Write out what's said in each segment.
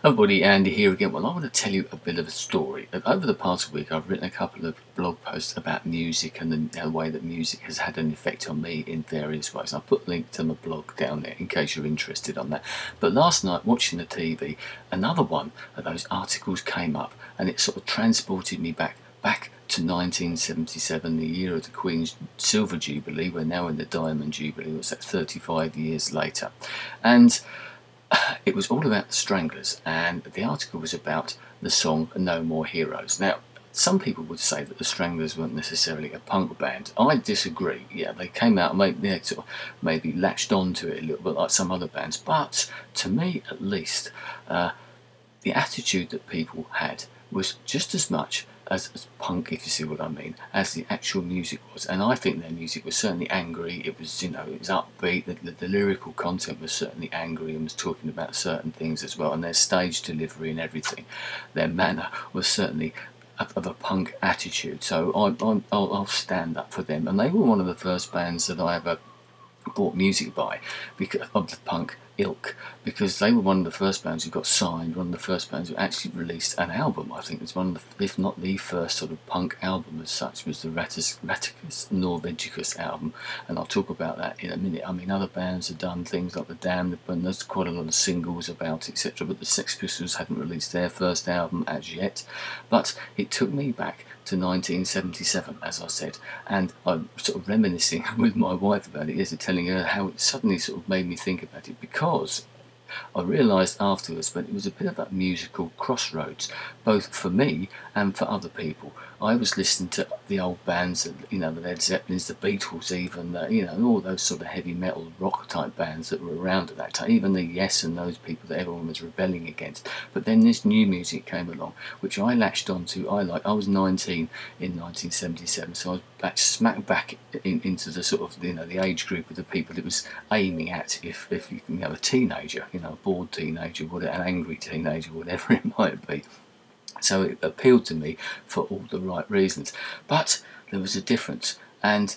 Everybody, Andy here again. Well, I want to tell you a bit of a story. Over the past week, I've written a couple of blog posts about music and the way that music has had an effect on me in various ways. I'll put a link to my blog down there in case you're interested on that. But last night, watching the TV, another one of those articles came up, and it sort of transported me back to 1977, the year of the Queen's Silver Jubilee. We're now in the Diamond Jubilee. What's that? 35 years later, and it was all about the Stranglers, and the article was about the song No More Heroes. Now, some people would say that the Stranglers weren't necessarily a punk band. I disagree. Yeah, they came out and maybe latched onto it a little bit like some other bands, but to me at least, the attitude that people had was just as much as punk, if you see what I mean, as the actual music was. And I think their music was certainly angry. It was, it was upbeat. The lyrical content was certainly angry and was talking about certain things as well. And their stage delivery and everything, their manner was certainly of a punk attitude. So I'll stand up for them. And they were one of the first bands that I ever bought music by, because of the punk ilk, because they were one of the first bands who got signed, one of the first bands who actually released an album. I think it was one of the, if not the first sort of punk album as such, was the Raticus Norvegicus album, and I'll talk about that in a minute. I mean, other bands have done things like the Damned, and there's quite a lot of singles about, etc., but the Sex Pistols hadn't released their first album as yet. But it took me back to 1977, as I said, and I'm sort of reminiscing with my wife about it, telling her how it suddenly sort of made me think about it, because I realised afterwards that it was a bit of a musical crossroads, both for me and for other people. I was listening to the old bands, the Led Zeppelins, the Beatles even, and all those sort of heavy metal rock type bands that were around at that time, even the Yes and those people that everyone was rebelling against. But then this new music came along, which I latched onto. I was 19 in 1977, so I was smack back into the sort of, the age group of the people it was aiming at, if you a teenager, a bored teenager, whatever, an angry teenager, whatever it might be. So it appealed to me for all the right reasons. But there was a difference, and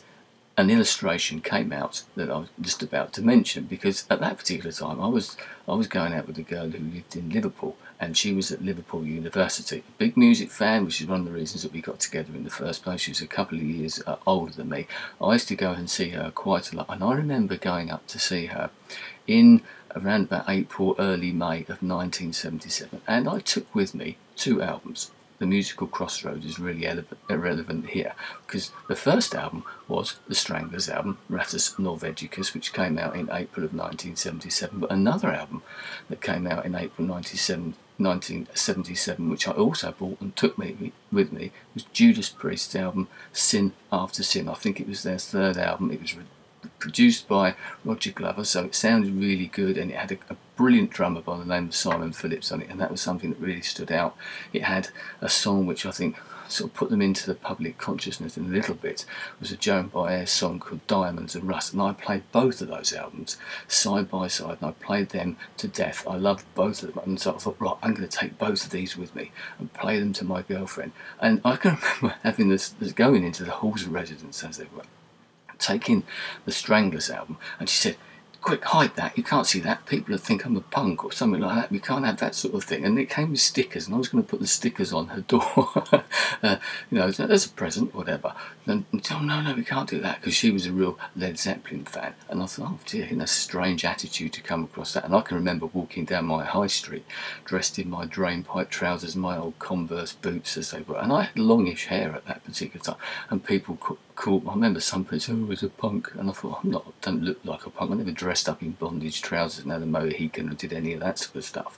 an illustration came out that I was just about to mention, because at that particular time I was going out with a girl who lived in Liverpool, and she was at Liverpool University. A big music fan, which is one of the reasons that we got together in the first place. She was a couple of years older than me. I used to go and see her quite a lot, and I remember going up to see her in around about April, early May of 1977, and I took with me 2 albums. The Musical Crossroads is really irrelevant here, because the first album was the Stranglers album, Raticus Norvegicus, which came out in April of 1977, but another album that came out in April 1977, which I also bought and took with me, was Judas Priest's album, Sin After Sin. I think it was their 3rd album. It was produced by Roger Glover, so it sounded really good, and it had a brilliant drummer by the name of Simon Phillips on it, and that was something that really stood out. It had a song which I think sort of put them into the public consciousness in a little bit. It was a Joan Baez song called Diamonds and Rust, and I played both of those albums side by side, and I played them to death. I loved both of them, and so I thought, right, I'm going to take both of these with me and play them to my girlfriend. And I can remember having this going into the halls of residence as they were, taking the Stranglers album, and she said, "Quick, hide that, you can't see that, people will think I'm a punk," or something like that. "We can't have that sort of thing." And it came with stickers, and I was going to put the stickers on her door, as a present, whatever. And oh, no, we can't do that, because she was a real Led Zeppelin fan. And I thought, oh dear, a strange attitude to come across that. And I can remember walking down my high street, dressed in my drainpipe trousers and my old Converse boots as they were, and I had longish hair at that particular time, and people called, I remember some people said, "Oh, I was a punk," and I thought, don't look like a punk. I never dressed up in bondage trousers and had a Mohican or did any of that sort of stuff.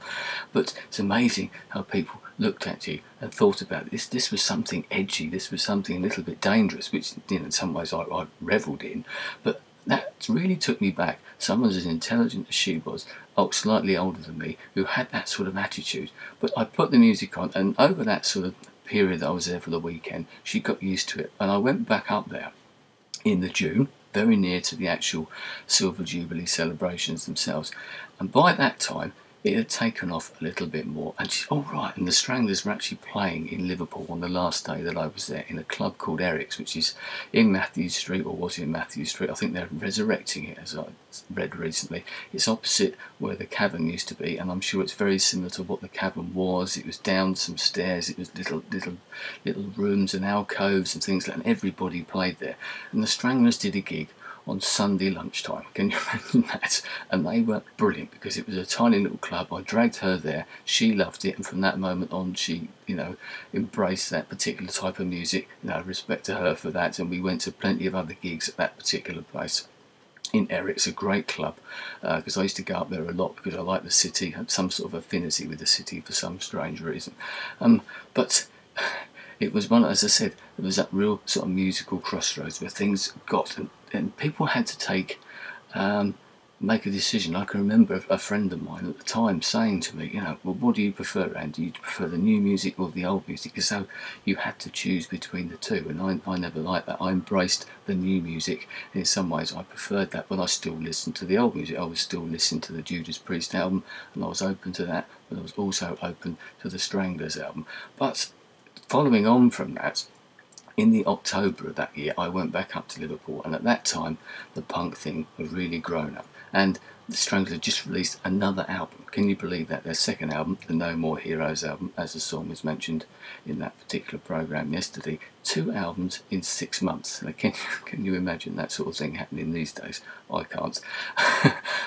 But it's amazing how people looked at you and thought about this. This was something edgy, this was something a little bit dangerous, which in some ways I revelled in. But that really took me back. Someone as intelligent as she was, slightly older than me, who had that sort of attitude. But I put the music on, and over that sort of period that I was there for the weekend, she got used to it, and I went back up there in the June, very near to the actual Silver Jubilee celebrations themselves, and by that time it had taken off a little bit more. And oh right, and the Stranglers were actually playing in Liverpool on the last day that I was there in a club called Eric's, which is in Matthews Street, or was in Matthews Street. I think they're resurrecting it, as I read recently. It's opposite where the cavern used to be, and I'm sure it's very similar to what the cavern was. It was down some stairs, it was little rooms and alcoves and things like that, and everybody played there. And the Stranglers did a gig on Sunday lunchtime. Can you imagine that? And they were brilliant because it was a tiny little club. I dragged her there. She loved it, and from that moment on, she, embraced that particular type of music. Respect to her for that. And we went to plenty of other gigs at that particular place. In Eric's, a great club, because I used to go up there a lot because I like the city, had some sort of affinity with the city for some strange reason. But it was one, as I said, there was that real sort of musical crossroads where things got, and people had to make a decision. I can remember a friend of mine at the time saying to me, well, what do you prefer, Andy? Do you prefer the new music or the old music? So you had to choose between the two, and I never liked that. I embraced the new music. In some ways I preferred that, but I still listened to the old music. I was still listening to the Judas Priest album, and I was open to that, but I was also open to the Stranglers album. But following on from that, in the October of that year, I went back up to Liverpool, and at that time the punk thing had really grown up, and the Stranglers had just released another album. Can you believe that? Their second album, the No More Heroes album, as the song was mentioned in that particular programme yesterday. 2 albums in 6 months. Now, can you imagine that sort of thing happening these days? I can't.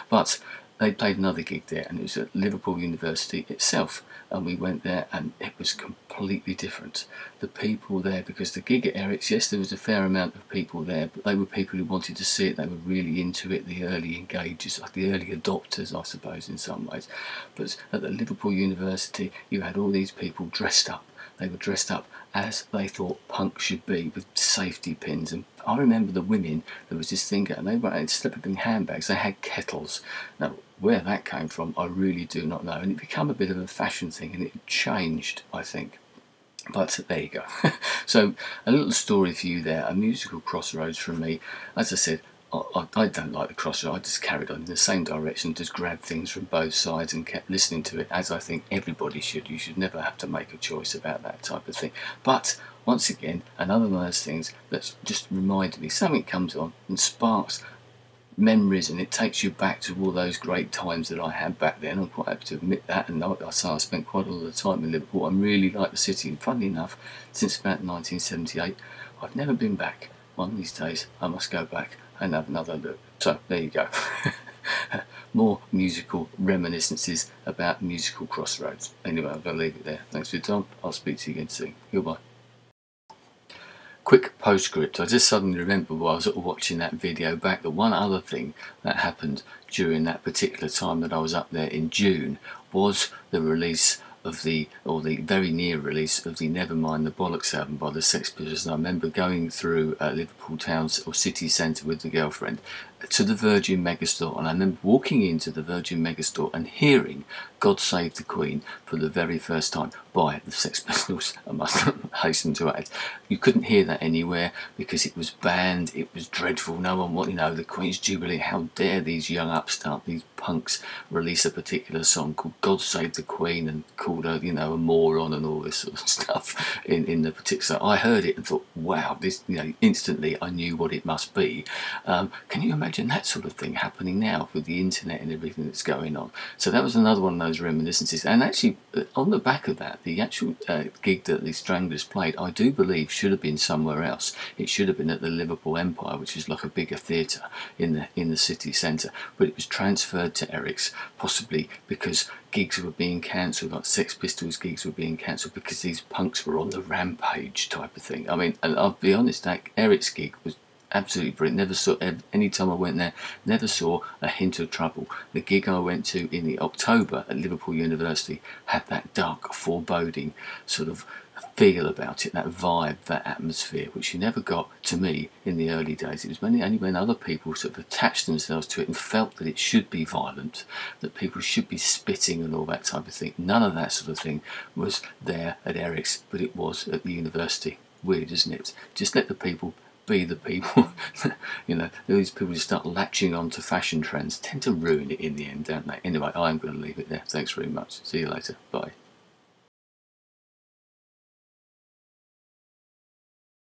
But they played another gig there, and it was at Liverpool University itself, and we went there, and it was completely different. The people there, because the gig at Eric's, yes, there was a fair amount of people there, but they were people who wanted to see it. They were really into it, the early engagers, like the early adopters, I suppose, in some ways. But at the Liverpool University, you had all these people dressed up. They were dressed up as they thought punk should be, with safety pins. And I remember the women, there was this thing, and they were slipping in handbags. They had kettles. Now, where that came from, I really do not know. And it became a bit of a fashion thing, and it changed, I think. But there you go. So a little story for you there, a musical crossroads from me. As I said, I don't like the crossroads. I just carried on in the same direction, just grabbed things from both sides and kept listening to it, as I think everybody should. You should never have to make a choice about that type of thing. But once again, another one of those things that's just reminded me, something comes on and sparks memories, and it takes you back to all those great times that I had back then. I'm quite happy to admit that, and I say I spent quite a lot of time in Liverpool. I really like the city, and funnily enough, since about 1978, I've never been back. One of these days, I must go back and have another look. So, there you go. More musical reminiscences about musical crossroads. Anyway, I'm going to leave it there. Thanks for your time. I'll speak to you again soon. Goodbye. Quick postscript. I just suddenly remembered while I was watching that video back that one other thing that happened during that particular time that I was up there in June was the release of the very near release of the Nevermind the Bollocks album by the Sex Pistols. And I remember going through Liverpool town or city centre with the girlfriend to the Virgin Megastore, and I remember walking into the Virgin Megastore and hearing God Save the Queen for the very first time by the Sex Pistols. I must hasten to add, you couldn't hear that anywhere because it was banned. It was dreadful. No one wanted, the Queen's Jubilee. How dare these young upstart, these punks, release a particular song called God Save the Queen and called her, a moron and all this sort of stuff in the particular. I heard it and thought, wow, this, instantly I knew what it must be. Can you imagine that sort of thing happening now with the internet and everything that's going on? So that was another one of those reminiscences. And actually, on the back of that, the actual gig that the Stranglers played, I do believe should have been somewhere else. It should have been at the Liverpool Empire, which is like a bigger theatre in the city centre, but it was transferred to Eric's, possibly because gigs were being cancelled, like Sex Pistols gigs were being cancelled because these punks were on the rampage type of thing. I mean, and I'll be honest, that Eric's gig was absolutely brilliant. Never saw, any time I went there, never saw a hint of trouble. The gig I went to in the October at Liverpool University had that dark, foreboding sort of feel about it, that vibe, that atmosphere, which you never got to me in the early days. It was only when other people sort of attached themselves to it and felt that it should be violent, that people should be spitting and all that type of thing. None of that sort of thing was there at Eric's, but it was at the university. Weird, isn't it? Just let the people be the people, these people who start latching on to fashion trends tend to ruin it in the end, don't they? Anyway, I'm going to leave it there. Thanks very much. See you later. Bye.